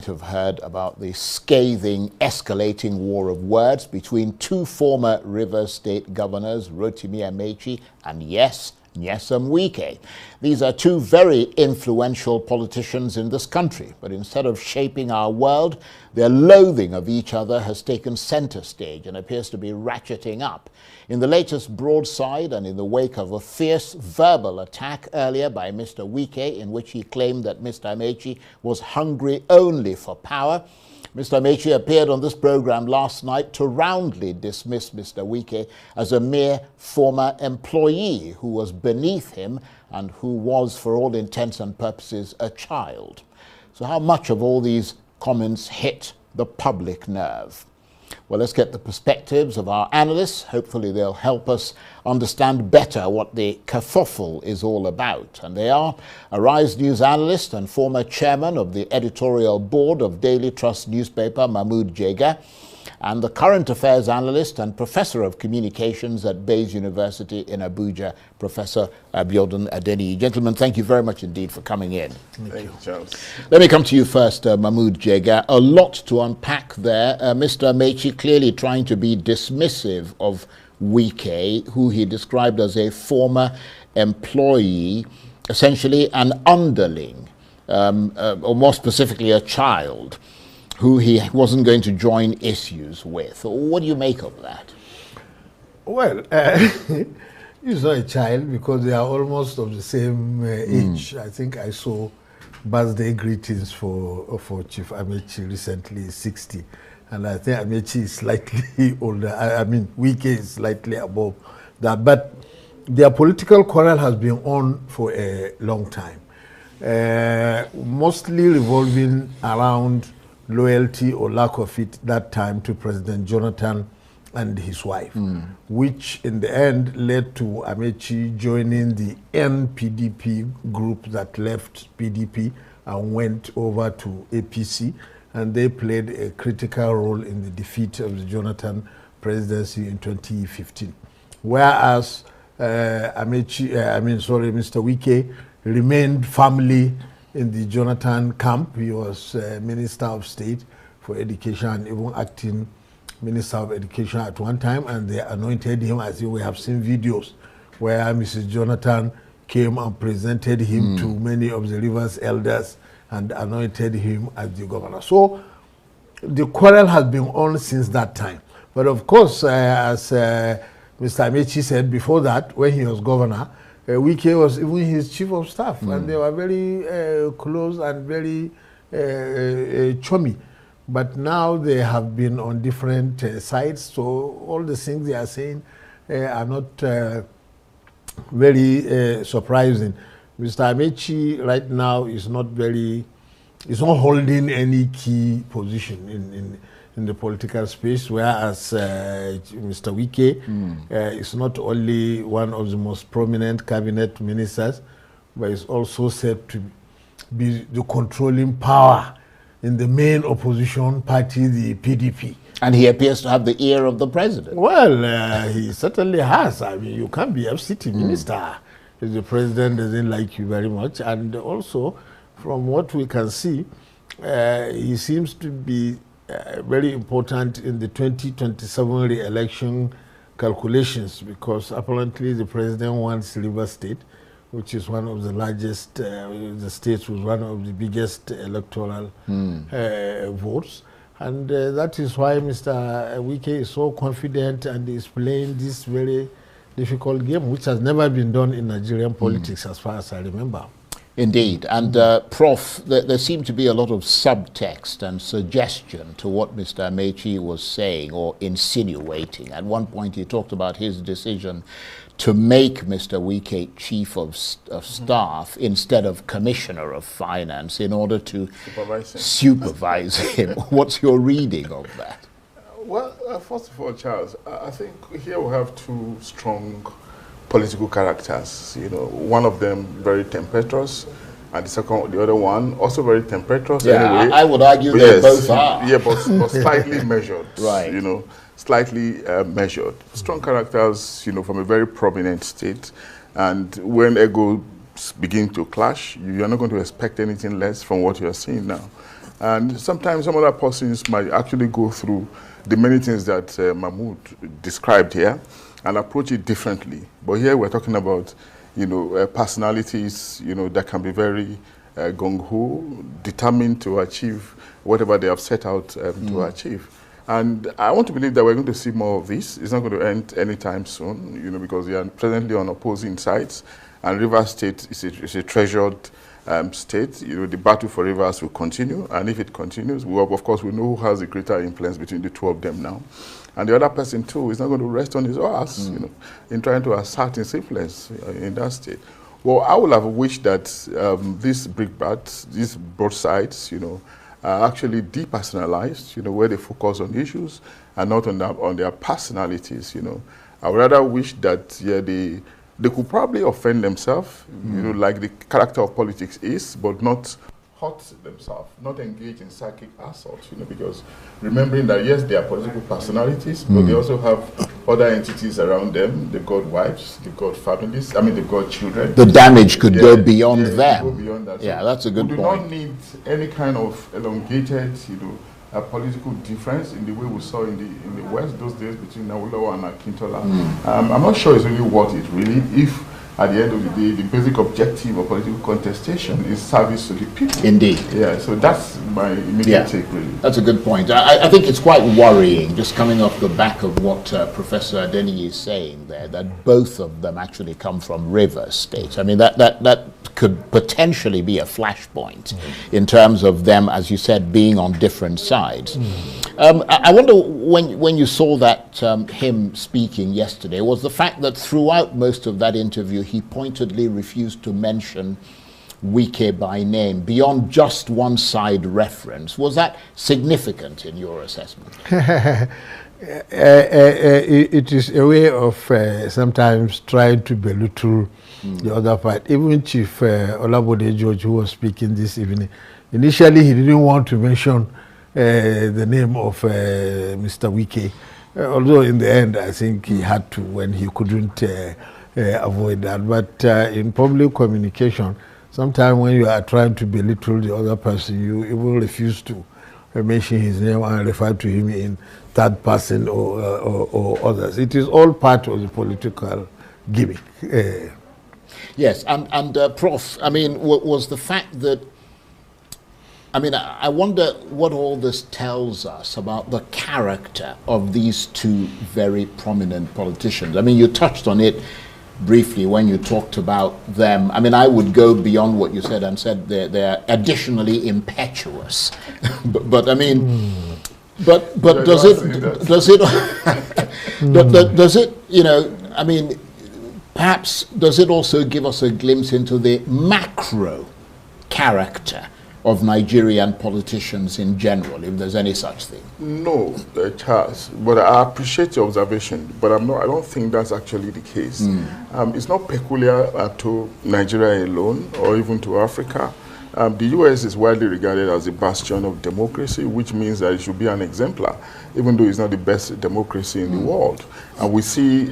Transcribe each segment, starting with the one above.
Have heard about the scathing, escalating war of words between two former Rivers State governors, Rotimi Amaechi and, yes, Nyesom Wike. These are two very influential politicians in this country, but instead of shaping our world, their loathing of each other has taken center stage and appears to be ratcheting up. In the latest broadside and in the wake of a fierce verbal attack earlier by Mr. Wike, in which he claimed that Mr. Amaechi was hungry only for power, Mr. Amaechi appeared on this program last night to roundly dismiss Mr. Wike as a mere former employee who was beneath him and who was, for all intents and purposes, a child. So how much of all these comments hit the public nerve? Well, let's get the perspectives of our analysts. Hopefully they'll help us understand better what the kerfuffle is all about. And they are Arise News analyst and former chairman of the editorial board of Daily Trust newspaper, Prof.Jega, and the current affairs analyst and professor of communications at Bayes University in Abuja, Professor Adeniyi. Gentlemen, thank you very much indeed for coming in. Thank you, Charles. Let me come to you first, Prof.Jega. A lot to unpack there. Mr. Amaechi clearly trying to be dismissive of Wike, who he described as a former employee, essentially an underling, or more specifically a child, who he wasn't going to join issues with. What do you make of that? Well, he's not a child because they are almost of the same age. I think I saw birthday greetings for Chief Amaechi recently, 60. And I think Amaechi is slightly older. I mean, Wike is slightly above that. But their political quarrel has been on for a long time, mostly revolving around loyalty or lack of it that time to President Jonathan and his wife, which in the end led to Amaechi joining the NPDP group that left PDP and went over to APC, and they played a critical role in the defeat of the Jonathan presidency in 2015. Whereas Mr. Wike remained firmly in the Jonathan camp. He was Minister of State for Education and even acting Minister of Education at one time, and they anointed him, as we have seen videos where Mrs. Jonathan came and presented him to many of the Rivers elders and anointed him as the governor. So the quarrel has been on since that time. But of course, as Mr. Amaechi said before that, when he was governor, Wike was even his chief of staff, and they were very close and very chummy. But now they have been on different sides, so all the things they are saying are not very surprising. Mr. Amaechi right now is not holding any key position in the political space, whereas Mr. Wike is not only one of the most prominent cabinet ministers, but is also said to be the controlling power in the main opposition party, the PDP. And he appears to have the ear of the president. Well, he certainly has. I mean, you can't be FCT minister if the president doesn't like you very much. And also, from what we can see, he seems to be very important in the 2027 re-election calculations, because apparently the president wants Rivers State, which is one of the largest, the states with one of the biggest electoral votes. And that is why Mr. Wike is so confident and is playing this very difficult game, which has never been done in Nigerian politics as far as I remember. Indeed. And Prof, there seemed to be a lot of subtext and suggestion to what Mr. Amaechi was saying or insinuating. At one point he talked about his decision to make Mr. Wike chief of staff instead of commissioner of finance in order to supervise him. What's your reading of that? Well, first of all, Charles, I think here we have two strong political characters. You know, one of them very tempestuous, and the other one also very tempestuous. Yeah, anyway. I would argue they both are. Yeah, but slightly measured. Right. You know, slightly measured. Strong characters, you know, from a very prominent state, and when egos begin to clash, you are not going to expect anything less from what you are seeing now. And sometimes some other persons might actually go through the many things that Mahmoud described here and approach it differently. But here we're talking about, personalities, that can be very gung-ho, determined to achieve whatever they have set out to achieve. And I want to believe that we're going to see more of this. It's not going to end anytime soon, because they are presently on opposing sides. And Rivers State is a treasured state. The battle for Rivers will continue. And if it continues, of course, we know who has the greater influence between the two of them now. And the other person, too, is not going to rest on his horse, in trying to assert his influence in that state. Well, I would have wished that these brickbats, these both sides, are actually depersonalized, where they focus on issues and not on their personalities, I would rather wish that, they could probably offend themselves, like the character of politics is, but not hurt themselves, not engage in psychic assault, because remembering that, yes, they are political personalities, but they also have other entities around them. They've got wives, they've got families, they've got children. The damage could go beyond them. Go beyond that. Yeah, that's a good point. We do not need any kind of elongated, a political difference in the way we saw in the West those days between Awolowo and Akintola. I'm not sure it's really worth it, really, if at the end of the day, the basic objective of political contestation is service to the people. Indeed. Yeah, so that's my immediate take, really. That's a good point. I think it's quite worrying, just coming off the back of what Professor Adeniyi is saying there, that both of them actually come from Rivers State. That could potentially be a flashpoint in terms of them, as you said, being on different sides. I wonder, when you saw that him speaking yesterday, was the fact that throughout most of that interview, he pointedly refused to mention Wike by name, beyond just one side reference. Was that significant in your assessment? It is a way of sometimes trying to belittle the other part. Even Chief Olabode George, who was speaking this evening, initially he didn't want to mention the name of Mr. Wike, although in the end I think he had to when he couldn't avoid that. But in public communication, sometimes when you are trying to belittle the other person, you will refuse to mention his name and refer to him in third person or others. It is all part of the political gimmick. Yes, and Prof, was the fact that, I wonder what all this tells us about the character of these two very prominent politicians. You touched on it briefly when you talked about them. I would go beyond what you said and said they're additionally impetuous. but does it perhaps does it also give us a glimpse into the macro character of Nigerian politicians in general, if there's any such thing? No, Charles, but I appreciate your observation, but I don't think that's actually the case. It's not peculiar to Nigeria alone or even to Africa. The US is widely regarded as a bastion of democracy, which means that it should be an exemplar, even though it's not the best democracy in the world. And we see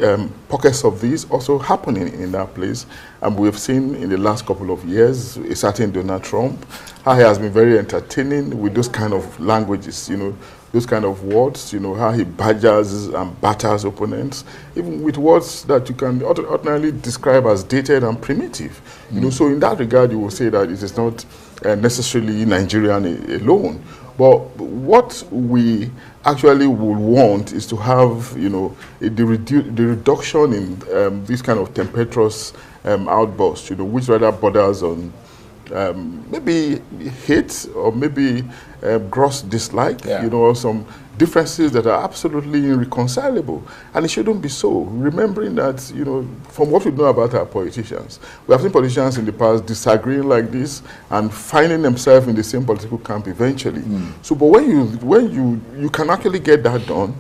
pockets of this also happening in that place. And we've seen in the last couple of years a certain Donald Trump, how he has been very entertaining with those kind of languages, those kind of words, how he badgers and batters opponents, even with words that you can ordinarily describe as dated and primitive. So in that regard, you will say that it is not necessarily Nigerian alone. But what we actually would want is to have, the reduction in this kind of tempestuous outburst, which rather borders on maybe hate or maybe gross dislike, or some differences that are absolutely irreconcilable. And it shouldn't be so. Remembering that, from what we know about our politicians, we have seen politicians in the past disagreeing like this and finding themselves in the same political camp eventually. So, but when you can actually get that done,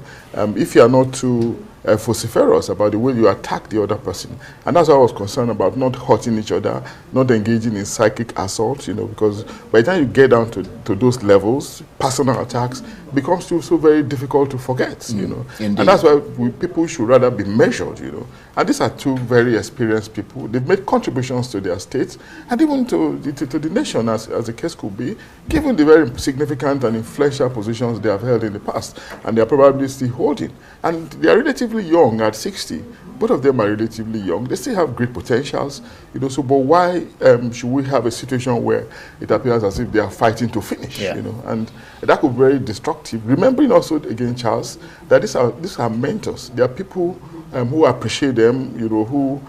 if you are not too vociferous about the way you attack the other person. And that's what I was concerned about, not hurting each other, not engaging in psychic assault, because by the time you get down to those levels, levels, personal attacks, becomes so very difficult to forget, you know. Indeed. And that's why people should rather be measured, you know. And these are two very experienced people. They've made contributions to their states and even to the nation, as the case could be, given the very significant and influential positions they have held in the past, and they are probably still holding. And they are relatively young at 60. Both of them are relatively young. They still have great potentials, you know. So, but why should we have a situation where it appears as if they are fighting to finish, you know? And that could be very destructive. Remembering also again, Charles, that these are mentors. They are people who appreciate them, you know, who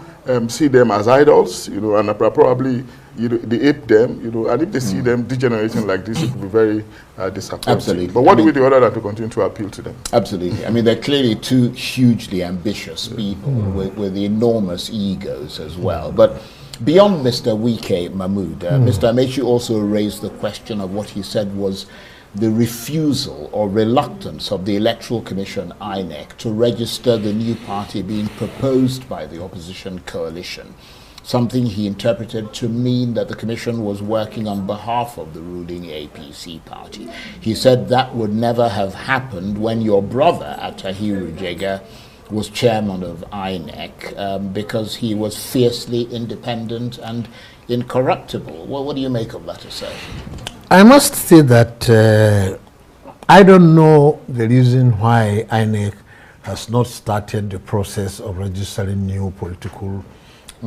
see them as idols, you know, and are probably, you know, they ape them, you know, and if they see them degenerating like this, it could be very disappointing. Absolutely. But what do we do other than to continue to appeal to them? Absolutely. I mean, they're clearly two hugely ambitious people with enormous egos as well. But beyond Mr. Wike Mahmood, Mr. Amaechi also raised the question of what he said was the refusal or reluctance of the Electoral Commission, INEC, to register the new party being proposed by the opposition coalition, something he interpreted to mean that the Commission was working on behalf of the ruling APC party. He said that would never have happened when your brother, Prof.Jega, was chairman of INEC because he was fiercely independent and incorruptible. Well, what do you make of that assertion? I must say that I don't know the reason why INEC has not started the process of registering new political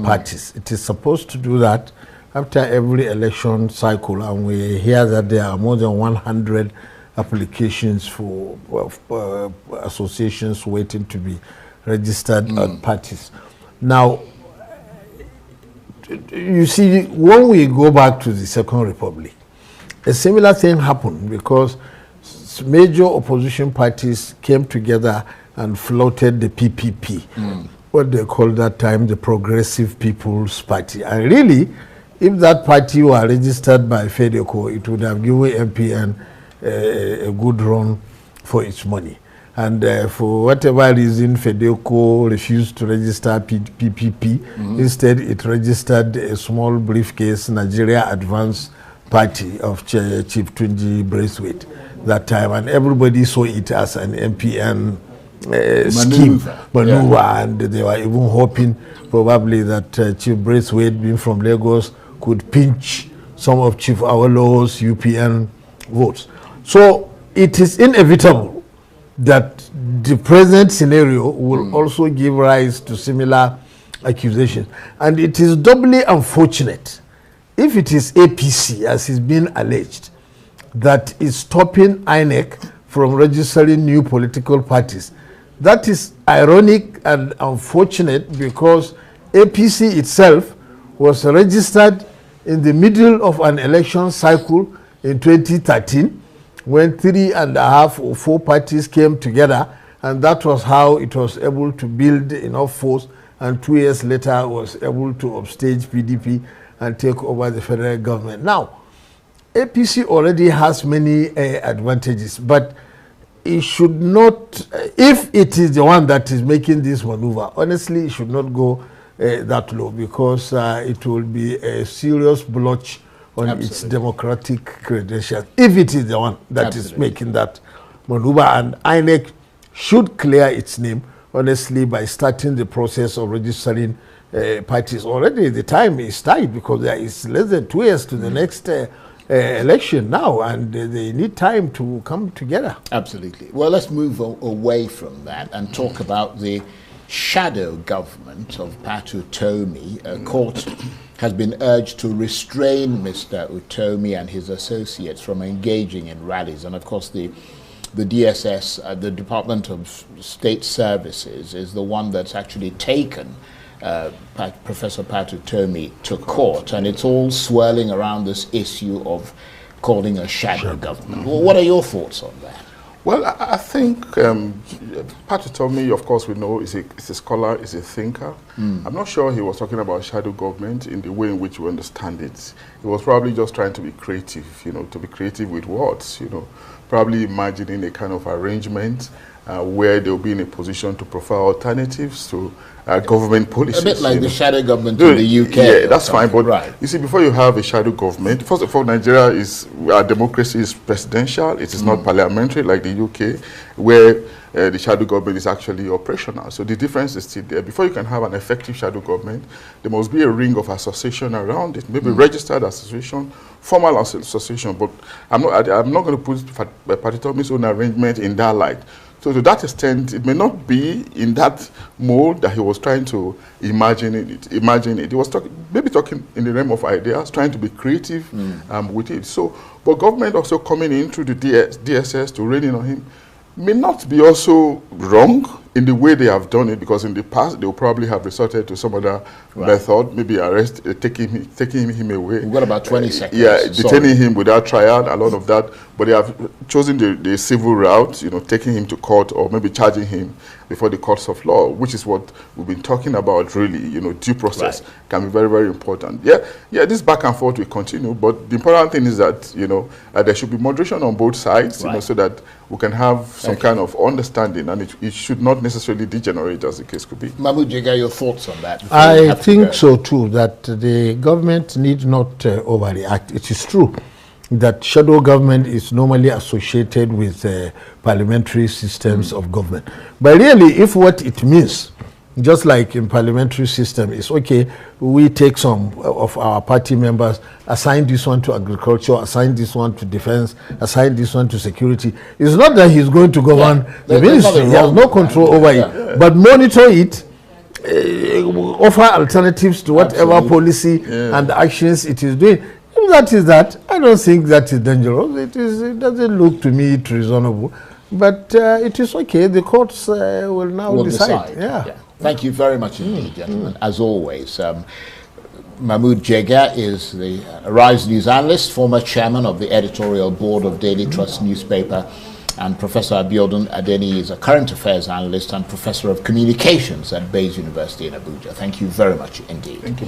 parties. It is supposed to do that after every election cycle, and we hear that there are more than 100 applications for associations waiting to be registered as parties. Now, you see, when we go back to the Second Republic, a similar thing happened because major opposition parties came together and floated the PPP, what they called that time the Progressive People's Party. And really, if that party were registered by FEDECO, it would have given MPN a good run for its money. And for whatever reason, FEDECO refused to register PPP. Instead, it registered a small briefcase Nigeria Advance Party of Chief Tunji Braithwaite that time, and everybody saw it as an MPN maneuver, and they were even hoping probably that Chief Braithwaite, being from Lagos, could pinch some of Chief Awolowo's UPN votes. So it is inevitable that the present scenario will also give rise to similar accusations, and it is doubly unfortunate if it is APC, as is being alleged, that is stopping INEC from registering new political parties. That is ironic and unfortunate because APC itself was registered in the middle of an election cycle in 2013 when 3.5 or 4 parties came together, and that was how it was able to build enough force, and 2 years later was able to upstage PDP and take over the federal government. Now, APC already has many advantages, but it should not, if it is the one that is making this maneuver, honestly, it should not go that low, because it will be a serious blotch on its democratic credentials, if it is the one that is making that maneuver. And INEC should clear its name, honestly, by starting the process of registering parties. Already the time is tight because there is less than 2 years to the next election now, and they need time to come together. Absolutely. Well, let's move away from that and talk about the shadow government of Pat Utomi. A court has been urged to restrain Mr. Utomi and his associates from engaging in rallies. And of course, the DSS, the Department of State Services, is the one that's actually taken Professor Pat Utomi to court, and it's all swirling around this issue of calling a shadow government. Well, what are your thoughts on that? Well, I think Pat Utomi, of course, we know is a scholar, is a thinker. I'm not sure he was talking about shadow government in the way in which we understand it. He was probably just trying to be creative, you know, to be creative with words, you know, probably imagining a kind of arrangement where they'll be in a position to provide alternatives to government policies. A bit like the shadow government in the UK. Yeah, that's fine. But right. you see, before you have a shadow government, first of all, our democracy is presidential. It is not parliamentary like the UK, where the shadow government is actually operational. So the difference is still there. Before you can have an effective shadow government, there must be a ring of association around it, maybe registered association, formal association. But I'm not going to put Patitomi's own arrangement in that light. So to that extent, it may not be in that mold that he was trying to imagine it. He was maybe talking in the realm of ideas, trying to be creative with it. So, but government also coming in through the DSS to rein in on him may not be also wrong in the way they have done it, because in the past they will probably have resorted to some other method, maybe arrest, taking him away. We've got about 20 seconds. Yeah, detaining him without trial, a lot of that. But they have chosen the civil route, you know, taking him to court or maybe charging him before the courts of law, which is what we've been talking about, really. You know, due process can be very, very important. Yeah, this back and forth will continue, but the important thing is that, you know, there should be moderation on both sides, you know, so that we can have some kind of understanding, and it should not necessarily degenerate, as the case could be. Mahmood-Jega, your thoughts on that? I think so too, that the government need not overreact. It is true that shadow government is normally associated with parliamentary systems of government. But really, if what it means, just like in parliamentary system, is okay, we take some of our party members, assign this one to agriculture, assign this one to defense, assign this one to security. It's not that he's going to govern the ministry. He has no control over it. But monitor it, offer alternatives to whatever policy and actions it is doing. If that is that, I don't think that is dangerous. It doesn't look to me reasonable. But it is okay. The courts will now decide. Yeah. Thank you very much indeed, gentlemen. As always, Mahmood-Jega is the Arise News analyst, former chairman of the editorial board of Daily Trust newspaper, and Professor Abiodun Adeniyi is a current affairs analyst and professor of communications at Bayes University in Abuja. Thank you very much indeed. Thank you.